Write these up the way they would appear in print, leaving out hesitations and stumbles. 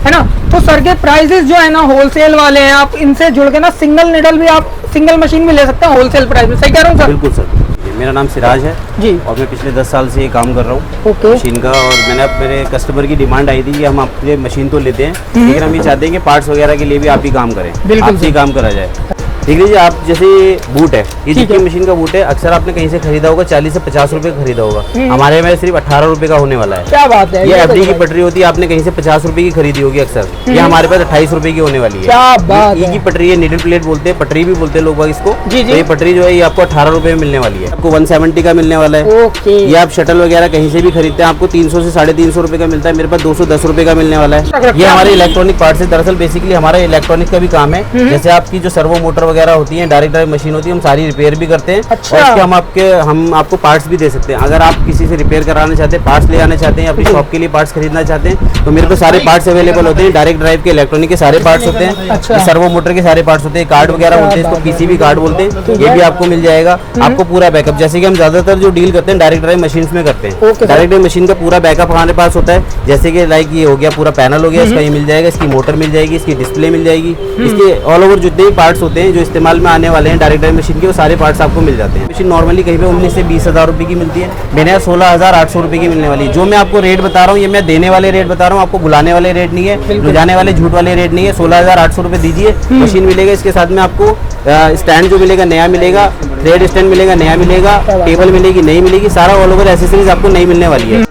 है ना। तो सर के प्राइजेस जो है ना होलसेल वाले हैं, आप इनसे जुड़ के ना सिंगल निडल भी आप सिंगल मशीन भी ले सकते हैं होलसेल प्राइस में। सही कह रहा हूँ सर? बिल्कुल सर। मेरा नाम सिराज है जी, और मैं पिछले 10 साल से ये काम कर रहा हूँ ओके। मशीन का। और मैंने अब मेरे कस्टमर की डिमांड आई थी कि हम आपके मशीन तो लेते हैं, लेकिन हम ये चाहते हैं कि पार्ट्स वगैरह के लिए भी आप ही काम करें, बिल्कुल आपसे ही काम करा जाए। देख लीजिए आप, जैसे बूट है, ये जितनी मशीन का बूट है अक्सर आपने कहीं से खरीदा होगा 40 से 50 रुपए का खरीदा होगा, हमारे में सिर्फ 18 रुपए का होने वाला है। क्या बात है। ये एफडी की पटरी होती है, आपने कहीं से 50 रुपए की खरीदी होगी अक्सर, ये हमारे पास 28 रुपए की होने वाली है। क्या बात है। की पटरी है, नीडल प्लेट बोलते हैं, पटरी भी बोलते हैं लोग इसको। जी जी। तो ये पटरी जो है ये आपको 18 रुपए में मिलने वाली है, आपको 170 का मिलने वाला है। ओके। ये आप शटल वगैरह कहीं से भी खरीदते हैं आपको 300 से 350 रुपए का मिलता है, मेरे पास 210 रुपए का मिलने वाला है। ये हमारे इलेक्ट्रॉनिक पार्ट है, दरअसल बेसिकली हमारा इलेक्ट्रॉनिक का भी काम है। जैसे आपकी जो सर्वो मोटर वगैरह होती है, डायरेक्ट ड्राइव मशीन होती है, हम सारी रिपेयर भी करते हैं। अच्छा। और इसके हम आपको पार्ट्स भी दे सकते हैं। अगर आप किसी से रिपेयर कराना चाहते हैं, पार्ट्स ले आना चाहते हैं, अपनी शॉप के लिए पार्ट्स खरीदना चाहते हैं, तो मेरे को सारे पार्ट्स अवेलेबल होते हैं। डायरेक्ट ड्राइव के इलेक्ट्रॉनिक के सारे पार्ट्स होते हैं। अच्छा। सर्वो मोटर के सारे पार्ट्स होते हैं, कार्ड वगैरह बोलते हैं इसको, पीसीबी कार्ड बोलते हैं, ये भी आपको मिल जाएगा। आपको पूरा बैकअप, जैसे कि हम ज्यादातर जो डील करते हैं डायरेक्ट ड्राइव मशीन में करते हैं, डायरेक्ट ड्राइव मशीन का पूरा बैकअप हमारे पास होता है। जैसे कि लाइक ये हो गया, पूरा पैनल हो गया, इसका ये मिल जाएगा, इसकी मोटर मिल जाएगी, इसकी डिस्प्ले मिल जाएगी, इसके ऑल ओवर जितने भी पार्ट्स होते हैं जो इस्तेमाल में आने वाले हैं डायरेक्ट ड्राइव मशीन के, वो सारे पार्ट्स आपको मिल जाते हैं। मशीन नॉर्मली कहीं पे 19 से 20 हज़ार रुपए की मिलती है, मेरे यहाँ 16,800 रुपए की मिलने वाली है। जो मैं आपको रेट बता रहा हूँ ये मैं देने वाले रेट बता रहा हूँ, आपको बुलाने वाले रेट नहीं है, रुझाने वाले झूठ वाले रेट नहीं है। 16,800 रुपए दीजिए, मशीन मिलेगा। इसके साथ में आपको स्टैंड जो मिलेगा नया मिलेगा, थ्रेड स्टैंड मिलेगा नया मिलेगा, टेबल मिलेगी नई मिलेगी, सारा ऑल ओवर एसेसरीज आपको नई मिलने वाली है।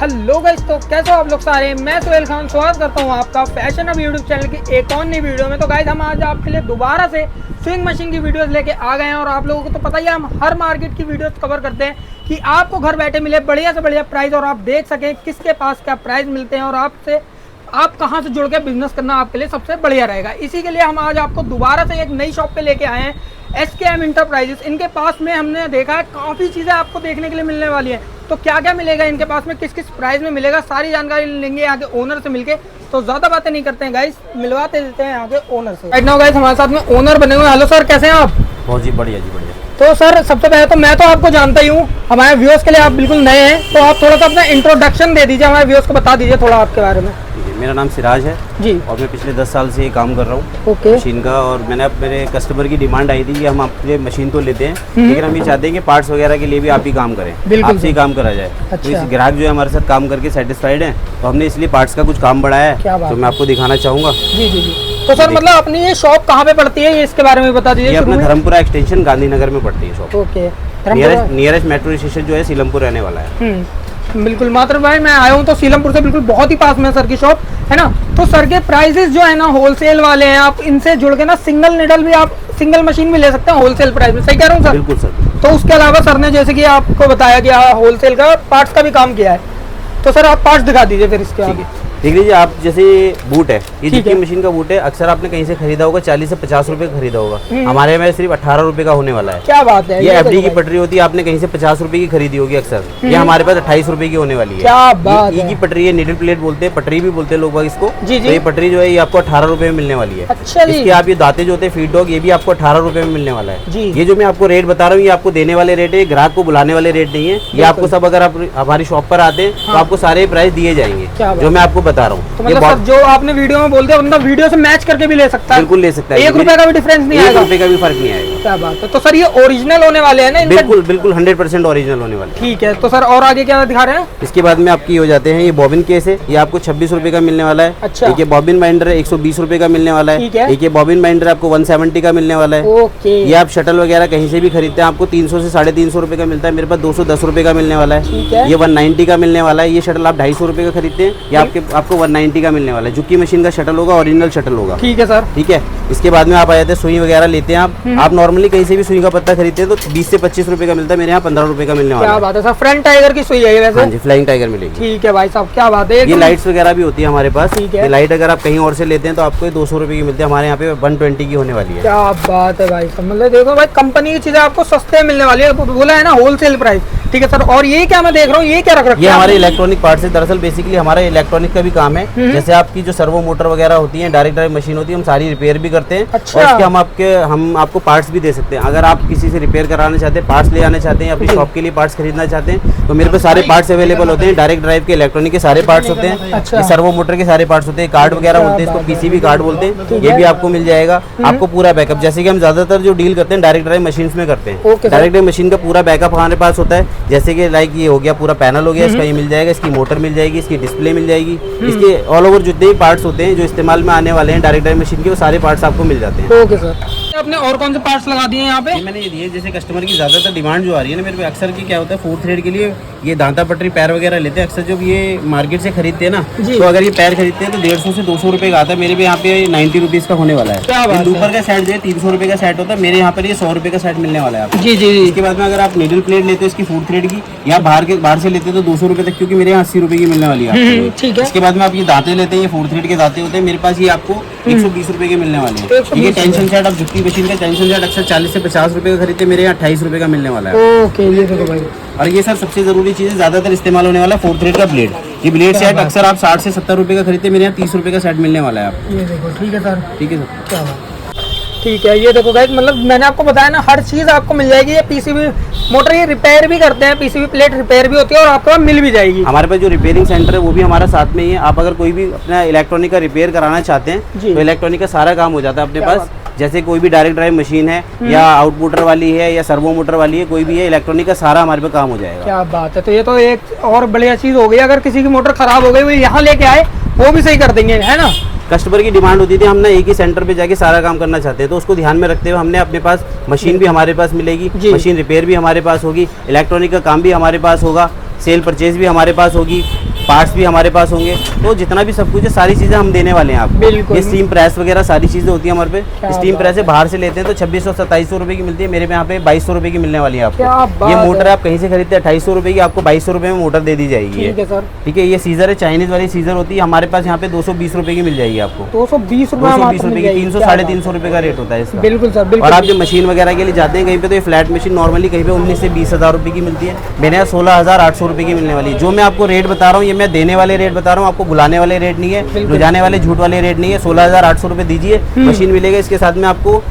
हेलो गाइस, तो कैसे हो आप लोग सारे। मैं सोहेल खान स्वागत करता हूं आपका फैशन अब यूट्यूब चैनल की एक और नई वीडियो में। तो गाइस हम आज आपके लिए दोबारा से स्विंग मशीन की वीडियोस लेके आ गए हैं। और आप लोगों को तो पता ही है हम हर मार्केट की वीडियोस कवर करते हैं कि आपको घर बैठे मिले बढ़िया से बढ़िया प्राइस, और आप देख सकें किसके पास क्या प्राइस मिलते हैं और आप कहां से जुड़ के बिजनेस करना आपके लिए सबसे बढ़िया रहेगा। इसी के लिए हम आज आपको दोबारा से एक नई शॉप पे लेके आए हैं, SKM इंटरप्राइजेस। इनके पास में हमने देखा है काफ़ी चीज़ें आपको देखने के लिए मिलने वाली है। तो क्या क्या मिलेगा इनके पास में, किस किस प्राइस में मिलेगा, सारी जानकारी लेंगे आगे ओनर से मिलके। तो ज़्यादा बातें नहीं करते हैं गाइस, मिलवाते देते हैं आगे ओनर से। राइट नाउ गाइस हमारे साथ में ओनर बने हुए। हेलो सर, कैसे हैं आप? बहुत जी बढ़िया जी, बढ़िया। तो सर सबसे पहले तो मैं तो आपको जानता ही हूँ, हमारे व्यूअर्स के लिए आप बिल्कुल नए हैं, तो आप थोड़ा सा अपना इंट्रोडक्शन दे दीजिए, हमारे व्यूअर्स को बता दीजिए थोड़ा आपके बारे में। मेरा नाम सिराज है जी, और मैं पिछले 10 साल से ये काम कर रहा हूँ ओके मशीन का। और मैंने अब मेरे कस्टमर की डिमांड आई थी कि हम आपके मशीन तो लेते हैं, लेकिन हम ये चाहते हैं कि पार्ट्स वगैरह के लिए भी आप ही काम करें, आपसे ही काम करा जाए। तो इस ग्राहक जो है हमारे साथ काम करके सेटिस्फाइड है, तो हमने इसलिए पार्ट्स का कुछ काम बढ़ाया है, तो मैं आपको दिखाना चाहूँगा। जी जी जी। तो सर मतलब अपनी ये शॉप कहाँ पे पड़ती है, ये इसके बारे में बता दीजिए। ये अपने धर्मपुरा एक्सटेंशन गांधीनगर में पड़ती है shop. Okay. Nearest metro station जो है सीलमपुर रहने वाला है। बिल्कुल मात्र भाई, मैं आया हूँ तो सीलमपुर से बिल्कुल बहुत ही पास में सर की शॉप है ना। तो सर के प्राइसेस जो है ना होलसेल वाले हैं, आप इनसे जुड़ के ना सिंगल निडल भी आप सिंगल मशीन भी ले सकते हैं होलसेल प्राइस में। सही कह रहा हूँ सर? बिल्कुल सर। तो उसके अलावा सर ने जैसे कि आपको बताया कि होलसेल का पार्ट्स का भी काम किया है, तो सर आप पार्ट्स दिखा दीजिए फिर इसके आगे। देख लीजिए आप, जैसे बूट है, ये जितनी मशीन का बूट है अक्सर आपने कहीं से खरीदा होगा 40 से 50 रुपए का खरीदा होगा, हमारे में सिर्फ 18 रुपए का होने वाला है। क्या बात है। ये एफडी की पटरी होती है, आपने कहीं से 50 रुपए की खरीदी होगी अक्सर, ये हमारे पास 28 रुपए की होने वाली है। क्या बात है। की पटरी है, नीडल प्लेट बोलते हैं, पटरी भी बोलते हैं लोग इसको। जी जी। तो ये पटरी जो है ये आपको 18 रुपए में मिलने वाली है। अच्छा जी। इसके आप ये दाते जो होते हैं फीड डॉग, ये भी आपको 18 रुपए में मिलने वाला है जी। ये जो मैं आपको रेट बता रहा हूँ ये आपको देने वाले रेट है, ग्राहक को बुलाने वाले रेट नहीं है। ये आपको सब, अगर आप हमारी शॉप पर आते हैं तो आपको सारे प्राइस दिए जाएंगे जो मैं आपको बता रहा हूँ। जो आपने वीडियो में बोल दिया बंदा वीडियो से मैच करके भी ले सकता है। बिल्कुल ले सकता है, 1 रुपए का भी डिफरेंस नहीं आएगा, 1 रुपए का भी फर्क नहीं आएगा। क्या बात है। तो सर ये ओरिजिनल होने वाले हैं ना? बिल्कुल बिल्कुल 100% ओरिजिनल होने वाले। ठीक है। तो सर और आगे क्या दिखा रहे हैं? इसके बाद में आपकी हो जाते हैं ये बॉबिन केस है, ये आपको 26 रुपए का मिलने वाला है। अच्छा। एक ये बॉबिन बाइंडर है 120 रुपए का मिलने वाला है। एक ये बॉबिन बाइंडर आपको 170 का मिलने वाला है। ओके। ये आप शटल वगैरह कहीं से भी खरीदते हैं आपको 300 से 350 रुपए का मिलता है, मेरे पास 210 रुपए का मिलने वाला है। ये 190 का मिलने वाला है। ये शटल आप 250 रुपए का खरीदते हैं, ये आपको 190 का मिलने वाला है। जुकी मशीन का शटल होगा, ओरिजिनल शटल होगा। ठीक है सर। ठीक है। इसके बाद में आप आ जाते हैं सुई वगैरह लेते हैं आप नॉर्मली कहीं से भी सुई का पत्ता खरीदते हैं तो 20 से 25 रुपए का मिलता है, मेरे यहाँ 15 रुपए का मिलने वाला है। क्या बात है सर। फ्रंट टाइगर की सुई है वैसे? हाँ जी, फ्लाइंग टाइगर मिलेगी। ठीक है भाई साहब, क्या बात है। ये लाइट्स वगैरह भी होती है हमारे पास। ठीक है। ये लाइट अगर आप कहीं और से लेते हैं तो आपको 200 रुपए की मिलती है, हमारे यहाँ पे 120 की होने वाली है। क्या बात है भाई साहब, मतलब देखो भाई कंपनी की चीजें आपको सस्ते मिलने वाली है, बोला है ना होलसेल प्राइस। ठीक है सर। और ये क्या मैं देख रहा हूँ, ये क्या रख रखा है? ये हमारे इलेक्ट्रॉनिक पार्ट्स है, दरअसल बेसिकली हमारा इलेक्ट्रॉनिक का भी काम है। जैसे आपकी जो सर्वो मोटर वगैरह होती है, डायरेक्ट ड्राइव मशीन होती है, हम सारी रिपेयर भी करते हैं। अच्छा। और इसके हम आपको पार्ट्स भी दे सकते हैं। अगर आप किसी से रिपेयर कराना चाहते हैं, पार्ट्स ले आना चाहते हैं, अपनी शॉप के लिए पार्ट्स खरीदना चाहते हैं, तो मेरे पे सारे पार्ट्स अवेलेबल होते हैं। डायरेक्ट ड्राइव के इलेक्ट्रॉनिक के सारे पार्ट्स होते हैं। अच्छा। ये सर्वो मोटर के सारे पार्ट्स होते हैं। कार्ड वगैरह बोलते हैं, इसको पीसीबी कार्ड बोलते हैं, ये भी आपको मिल जाएगा। आपको पूरा बैकअप, जैसे कि हम ज्यादातर जो डील करते हैं डायरेक्ट ड्राइव मशीन में करते हैं। डायरेक्ट ड्राइव मशीन का पूरा बैकअप हमारे पास होता है। जैसे कि लाइक ये हो गया, पूरा पैनल हो गया, इसका ये मिल जाएगा, इसकी मोटर मिल जाएगी, इसकी डिस्प्ले मिल जाएगी, इसके ऑल ओवर जितने भी पार्ट्स होते हैं जो इस्तेमाल में आने वाले हैं डायरेक्ट ड्राइव मशीन के, वो सारे पार्ट्स आपको मिल जाते हैं। ओके सर, आपने और कौन से पार्ट्स लगा दिए हैं यहाँ पे? मैंने ये दिए, जैसे कस्टमर की ज्यादातर डिमांड जो आ रही है ना मेरे पे अक्सर की, क्या होता है 4 थ्रेड के लिए ये दांता पटरी पैर वगैरह लेते हैं अक्सर। जब ये मार्केट से खरीदते हैं ना, तो अगर ये पैर खरीदते हैं तो 150 से 200 रुपए का आता है। मेरे पे यहाँ पे 90 रुपीज का होने वाला है। ऊपर का सेट जो है 300 रुपए का सेट होता है, मेरे यहाँ पर ये 100 रुपए का सेट मिलने वाला है आपको। जी जी। इसके बाद में अगर आप नीडल प्लेट लेते हो इसकी 4 थ्रेड की, या बाहर से लेते हो तो 200 रुपए तक, क्योंकि मेरे यहाँ 80 रुपए की मिलने वाली है। ठीक है। इसके बाद में आप ये दांते लेते हैं, ये 4 थ्रेड के दांते होते हैं, मेरे पास ये आपको 120 रुपए के मिलने वाले हैं। ये टेंशन सेट, आप जुत्ती मशीन का टेंशन सेट अक्सर 40 से 50 रुपए का खरीदते, मेरे यहाँ 28 रुपए का मिलने वाला है। ओके, ये देखो भाई। और ये सर सबसे जरूरी चीज है, ज्यादातर इस्तेमाल होने वाला 4 थ्रेड का ब्लेड। ये ब्लेड सेट अक्सर आप 60 से 70 रुपए का खरीदते, मेरे यहाँ 30 रुपए का सेट मिलने वाला है आपको। ये देखो, ठीक है सर। ठीक है सर, क्या बात। ठीक है, ये देखो गाइस, मतलब मैंने आपको बताया ना, हर चीज आपको मिल जाएगी। ये पीसीबी मोटर ये रिपेयर भी करते हैं, पीसीबी प्लेट रिपेयर भी होती है और आपको वहाँ मिल भी जाएगी। हमारे पास जो रिपेयरिंग सेंटर है वो भी हमारा साथ में ही है। आप अगर कोई भी अपना इलेक्ट्रॉनिक का रिपेयर कराना चाहते हैं तो इलेक्ट्रॉनिक का सारा काम हो जाता है अपने पास। जैसे कोई भी डायरेक्ट ड्राइव मशीन है या आउटपुटर वाली है या सर्वो मोटर वाली है, कोई भी है, इलेक्ट्रॉनिक का सारा हमारे पे काम हो जाएगा। क्या बात है। तो ये तो एक और बढ़िया चीज हो गई, अगर किसी की मोटर खराब हो गई वो यहाँ लेके आए वो भी सही कर देंगे, है ना। कस्टमर की डिमांड होती थी, हम ना एक ही सेंटर पे जाके सारा काम करना चाहते हैं, तो उसको ध्यान में रखते हुए हमने अपने पास मशीन भी हमारे पास मिलेगी, मशीन रिपेयर भी हमारे पास होगी, इलेक्ट्रॉनिक का काम भी हमारे पास होगा, सेल परचेज भी हमारे पास होगी, पार्ट्स भी हमारे पास होंगे। तो जितना भी सब कुछ है सारी चीजें हम देने वाले हैं आपको। ये स्टीम प्रेस वगैरह सारी चीजें होती है हमारे पे। स्टीम प्रेस है, बाहर से लेते हैं तो 2600-2700 रुपए की मिलती है, मेरे पे यहाँ पे 2200 रुपए की मिलने वाली है आपको। ये मोटर आप कहीं से खरीदते हैं 2800 रुपए की, आपको 2200 रुपए में मोटर दे दी जाएगी। ठीक है। ये सीजर है, चाइनीज वाली सीजर होती है, हमारे पास यहाँ पे 220 रुपए की मिल जाएगी आपको। 220 रुपए की, 300-350 रुपए का रेट होता है इसका। बिल्कुल सर, बिल्कुल। और आप जो मशीन वगैरह के लिए जाते हैं कहीं पे, तो ये फ्लैट मशीन नॉर्मली कहीं पे 19 से 20,000 रुपए की मिलती है, मेरे यहाँ 16,800 रुपए की मिलने वाली है। जो मैं आपको रेट बता रहा हूँ ये मैं देने वाले रेट बता रहा हूँ, आपको बुलाने वाले रेट नहीं है, रुझाने वाले झूठ वाले रेट नहीं है। 16,800 रुपए दीजिए, मशीन मिलेगा, इसके साथ में आपको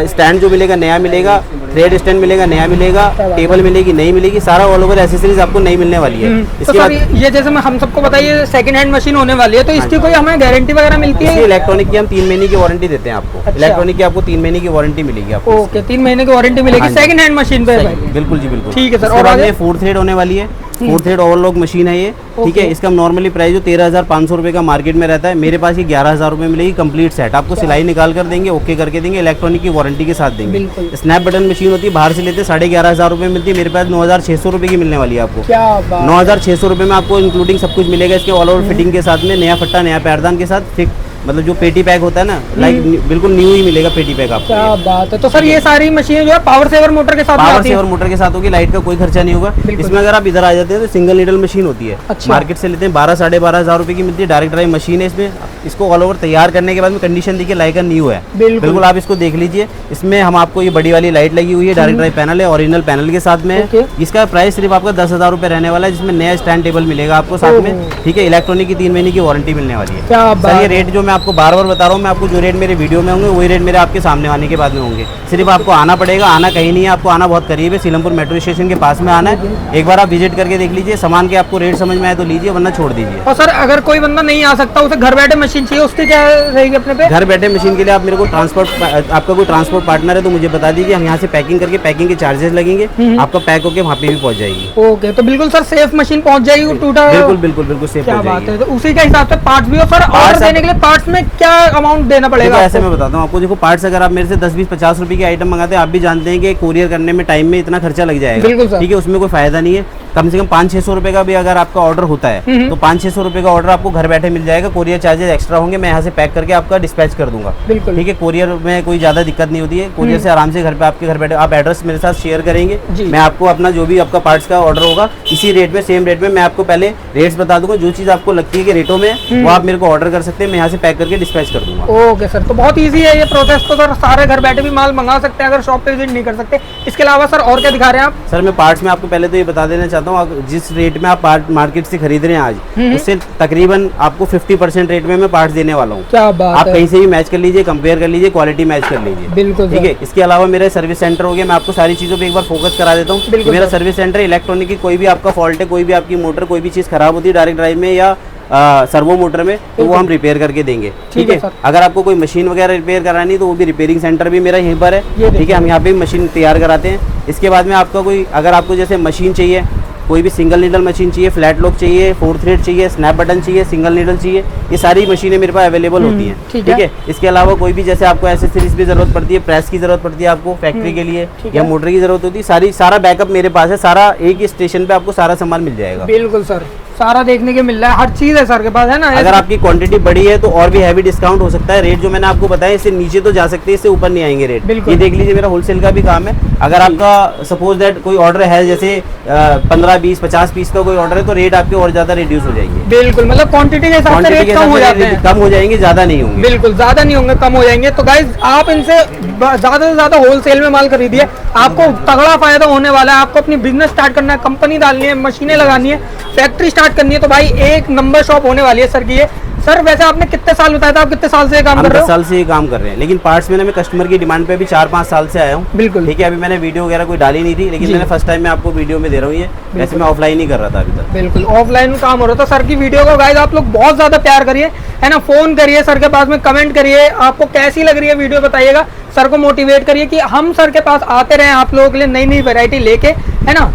स्टैंड जो मिलेगा नया मिलेगा, थ्रेड स्टैंड मिलेगा नया मिलेगा, टेबल मिलेगी नई मिलेगी, सारा ऑल ओवर एसेसरीज आपको नई मिलने वाली है। इसके बाद ये जैसे मैं हम सबको बताइए सेकंड हैंड मशीन होने वाली है, तो इसकी कोई हमें गारंटी वगैरह मिलती है? इलेक्ट्रॉनिक की हम 3 महीने की वारंटी देते हैं आपको। इलेक्ट्रॉनिक की आपको 3 महीने की वारंटी मिलेगी आपको। ओके, 3 महीने की वारंटी मिलेगी सेकंड हैंड मशीन पे? बिल्कुल जी, बिल्कुल। ठीक है सर। और आगे 4 थ्रेड होने वाली है, 4 थ्रेड ओवरलॉक मशीन है ये। ठीक है। इसका नॉर्मली प्राइस जो 13,500 रुपए का मार्केट में रहता है, मेरे पास ये 11,000 रुपए मिलेगी कंप्लीट सेट। आपको सिलाई निकाल कर देंगे, ओके करके देंगे, इलेक्ट्रॉनिक की वारंटी के साथ देंगे। स्नैप बटन मशीन होती है, बाहर से लेते हैं 11,500 रुपए मिलती है, मेरे पास 9,600 रुपए की मिलने वाली है आपको। 9,600 रुपए में आपको इंक्लूडिंग सब कुछ मिलेगा, इसके ऑल ओवर फिटिंग के साथ में, नया फट्टा नया पैरदान के साथ, फिट मतलब जो पेटी पैक होता है ना, लाइक बिल्कुल न्यू ही मिलेगा पेटी पैक आपको। क्या बात है। तो सर ये सारी मशीनें जो है पावर सेवर मोटर के साथ, पावर सेवर मोटर के साथ होगी, लाइट का कोई खर्चा नहीं होगा इसमें। अगर आप इधर आ जाते हैं तो सिंगल नीडल मशीन होती है। अच्छा। मार्केट से लेते हैं 12,000-12,500 रुपए की मिलती है, डायरेक्ट ड्राइव मशीन है। इसमें इसको ऑल ओवर तैयार करने के बाद में कंडीशन देखिए लाइक न्यू है, बिल्कुल आप इसको देख लीजिए। इसमें हम आपको ये बड़ी वाली लाइट लगी हुई है, डायरेक्ट ड्राइव पैनल है, ओरिजिनल पैनल के साथ में। इसका प्राइस सिर्फ आपका 10,000 रुपए रहने वाला है, जिसमें नया स्टैंड टेबल मिलेगा आपको साथ में। ठीक है। इलेक्ट्रॉनिक की 3 महीने की वारंटी मिलने वाली है। सर ये रेट जो मैं आपको बार बार बता रहा हूँ, मैं आपको जो रेट मेरे वीडियो में होंगे वही रेट मेरे आपके सामने आने के बाद में होंगे। सिर्फ आपको आना पड़ेगा, आना कहीं नहीं है, आपको आना बहुत करीब है, सीलमपुर मेट्रो स्टेशन के पास में आना है। एक बार आप विजिट करके देख लीजिए, सामान के आपको रेट समझ में आए तो लीजिए, वरना छोड़ दीजिए। और सर अगर कोई बंदा नहीं आ सकता, उसे घर बैठे मशीन चाहिए, उसकी क्या रहेगी अपने पे? घर बैठे मशीन के लिए आप मेरे को आपका कोई ट्रांसपोर्ट पार्टनर है तो मुझे बता दीजिए, हम यहाँ से पैकिंग करके, पैकिंग के चार्जेस लगेंगे, आपका पैक होकर वहाँ पे भी पहुँच जाएगी। ओके, तो बिल्कुल सर सेफ मशीन पहुँच जाएगी, टूटा? बिल्कुल बिल्कुल बिल्कुल सेफ। क्या बात है। तो उसी के हिसाब से पार्ट्स भी हो सर, ऑर्डर देने के लिए पार्ट्स में क्या अमाउंट देना पड़ेगा? ऐसे मैं बताता हूँ आपको, देखो पार्ट्स अगर आप मेरे से 20, 20, 50 रुपए की आइटम मंगाते हैं, आप भी जानते हैं कि कोरियर करने में टाइम में इतना खर्चा लग जाएगा। ठीक है, उसमें कोई फायदा नहीं है। कम से कम 500-600 रुपए का भी अगर आपका ऑर्डर होता है तो 500-600 रुपए का ऑर्डर आपको घर बैठे मिल जाएगा। कोरियर चार्जेस एक्स्ट्रा होंगे, मैं यहाँ से पैक करके आपका डिस्पैच कर दूंगा। ठीक है। कोरियर में कोई ज्यादा दिक्कत नहीं होती है, कोरियर से आराम से घर पे आपके घर बैठे आप एड्रेस मेरे साथ शेयर करेंगे, मैं आपको अपना जो भी आपका पार्ट्स का ऑर्डर होगा इसी रेट में, सेम रेट में मैं आपको पहले रेट्स बता दूंगा। जो चीज आपको लगती है कि रेटों में, वो आप मेरे को ऑर्डर कर सकते हैं, मैं यहाँ से पैक करके डिस्पैच कर दूंगा। ओके सर, तो बहुत ईजी है ये प्रोसेस, तो सर सारे घर बैठे भी माल मंगा सकते हैं अगर शॉप पे विजिट नहीं कर सकते। इसके अलावा सर और क्या दिखा रहे हैं आप? सर मैं पार्ट्स में आपको पहले तो ये बता देना चाहता बताता हूँ, जिस रेट में आप पार्ट मार्केट से खरीद रहे हैं आज, उससे तकरीबन आपको 50% रेट में मैं पार्ट्स देने वाला हूँ। क्या बात आप है। कहीं से भी मैच कर लीजिए, कंपेयर कर लीजिए, क्वालिटी मैच कर लीजिए। बिल्कुल ठीक है। इसके अलावा मेरा सर्विस सेंटर हो गया, मैं आपको सारी चीज़ों पे एक बार फोकस करा देता हूँ। मेरा सर्विस सेंटर इलेक्ट्रॉनिक की कोई भी आपका फॉल्ट है, कोई भी आपकी मोटर कोई भी चीज़ खराब होती है डायरेक्ट ड्राइव में या सर्वो मोटर में, तो वो हम रिपेयर करके देंगे। ठीक है। अगर आपको कोई मशीन वगैरह रिपेयर करानी है तो वो भी रिपेयरिंग सेंटर भी मेरा यहीं पर है। ठीक है। हम यहाँ पे मशीन तैयार कराते हैं। इसके बाद में आपका कोई अगर आपको जैसे मशीन चाहिए, कोई भी सिंगल नीडल मशीन चाहिए, फ्लैट लॉक चाहिए, 4 थ्रेड चाहिए, स्नैप बटन चाहिए, सिंगल नीडल चाहिए, ये सारी मशीनें मेरे पास अवेलेबल होती हैं। ठीक है। इसके अलावा कोई भी जैसे आपको एसेसरीज की जरूरत पड़ती है, प्रेस की जरूरत पड़ती है आपको फैक्ट्री के लिए या मोटर की जरूरत होती है, सारा बैकअप मेरे पास है। सारा एक ही स्टेशन पे आपको सारा सामान मिल जाएगा। बिल्कुल सर, सारा देखने के मिल रहा है, हर चीज है सर के पास, है ना। अगर आपकी क्वांटिटी बड़ी है तो और भी हैवी डिस्काउंट हो सकता है। रेट जो मैंने आपको बताया इससे नीचे तो जा सकते हैं, इससे ऊपर नहीं आएंगे रेट। ये देख लीजिए, मेरा होलसेल का भी काम है। अगर आपका सपोज दैट कोई ऑर्डर है जैसे 15, 20, 50 पीस का कोई ऑर्डर है तो रेट आपके और ज्यादा रिड्यूस हो जाएंगे। बिल्कुल, मतलब क्वांटिटी के हिसाब से रेट कम हो जाते हैं। कम हो जाएंगे, ज्यादा नहीं होंगे। बिल्कुल, ज्यादा नहीं होंगे, कम हो जाएंगे। तो गाइज आप इनसे ज्यादा से ज्यादा होलसेल में माल खरीदिए, आपको तगड़ा फायदा होने वाला है। आपको अपनी बिजनेस स्टार्ट करना है, कंपनी डालनी है, मशीनें लगानी है, फैक्ट्री स्टार्ट करनी है, तो भाई एक नंबर शॉप होने वाली है सर की ये। सर वैसे आपने कितने साल बताया था, आप कितने साल से ये काम कर रहे हो? 10 साल से ये काम कर रहे हैं, लेकिन पार्ट्स में मैं कस्टमर की डिमांड पे भी 4-5 साल से आया हूँ। बिल्कुल। ठीक है। अभी मैंने वीडियो वगैरह कोई डाली नहीं थी, लेकिन मैंने फर्स्ट टाइम में आपको वीडियो में दे रहा हूँ ये। वैसे मैं ऑफलाइन ही कर रहा था अभी तक। बिल्कुल, ऑफलाइन में काम हो रहा था। सर की वीडियो को गाइस आप लोग बहुत ज्यादा प्यार करिए, है ना। फोन करिए सर के पास में, कमेंट करिए, आपको कैसी लग रही है वीडियो बताइएगा। सर को मोटिवेट करिए कि हम सर के पास आते रहे आप लोगों के लिए नई नई वैरायटी लेके, है ना।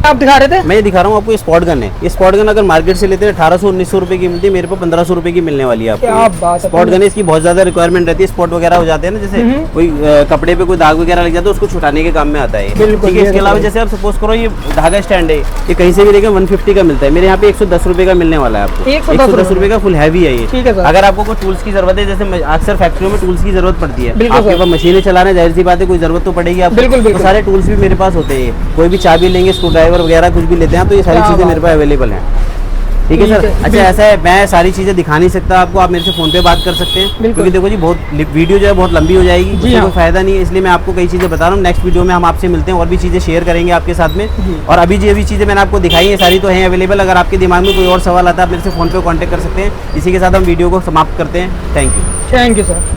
आप दिखा रहे थे, मैं ये दिखा रहा हूँ आपको। ये स्पॉट गन है। ये स्पॉट गन अगर मार्केट से लेते हैं 1800-1900 रुपए की मिलती है, मेरे को 1500 रुपए की मिलने वाली है आपको। क्या बात है। स्पॉट गन है, इसकी बहुत ज्यादा रिक्वायरमेंट रहती है। स्पॉट वगैरह हो जाते हैं ना, जैसे कोई कपड़े पे कोई दाग वगैरह लग जाता है, उसको छुटाने के काम में आता है। ठीक है। इसके अलावा जैसे आप सपोज करो ये धागा स्टैंड है, ये कहीं से भी लेकर 150 का मिलता है, मेरे यहाँ पे 110 रुपए का मिलने वाला है आपको। 110 रुपए का फुल हैवी है ये। ठीक है। अगर आपको कोई टूल्स की जरूरत है, जैसे अक्सर फैक्ट्रियों में टूल्स की जरूरत पड़ती है, आपके पास मशीनें चलाने, जाहिर सी बात है कोई जरूरत तो पड़ेगी आपको। तो सारे टूल्स भी मेरे पास होते हैं। कोई भी चाबी लेंगे, स्क्रू ड्राइवर वगैरह कुछ भी लेते हैं तो ये सारी चीजें मेरे पास अवेलेबल हैं। ठीक है सर। अच्छा ऐसा है, मैं सारी चीजें दिखा नहीं सकता आपको, आप मेरे से फोन पे बात कर सकते हैं, क्योंकि देखो जी बहुत वीडियो जो है बहुत लंबी हो जाएगी, उससे कोई फायदा नहीं है। इसलिए मैं आपको कई चीजें बता रहा हूँ। नेक्स्ट वीडियो में हम आपसे मिलते हैं और भी चीजें शेयर करेंगे आपके साथ में। और अभी जो भी चीजें मैंने आपको दिखाई है सारी तो हैं अवेलेबल। अगर आपके दिमाग में कोई और सवाल आता है आप मेरे से फोन पे कॉन्टेक्ट कर सकते हैं। इसी के साथ हम वीडियो को समाप्त करते हैं। Thank you. Thank you sir.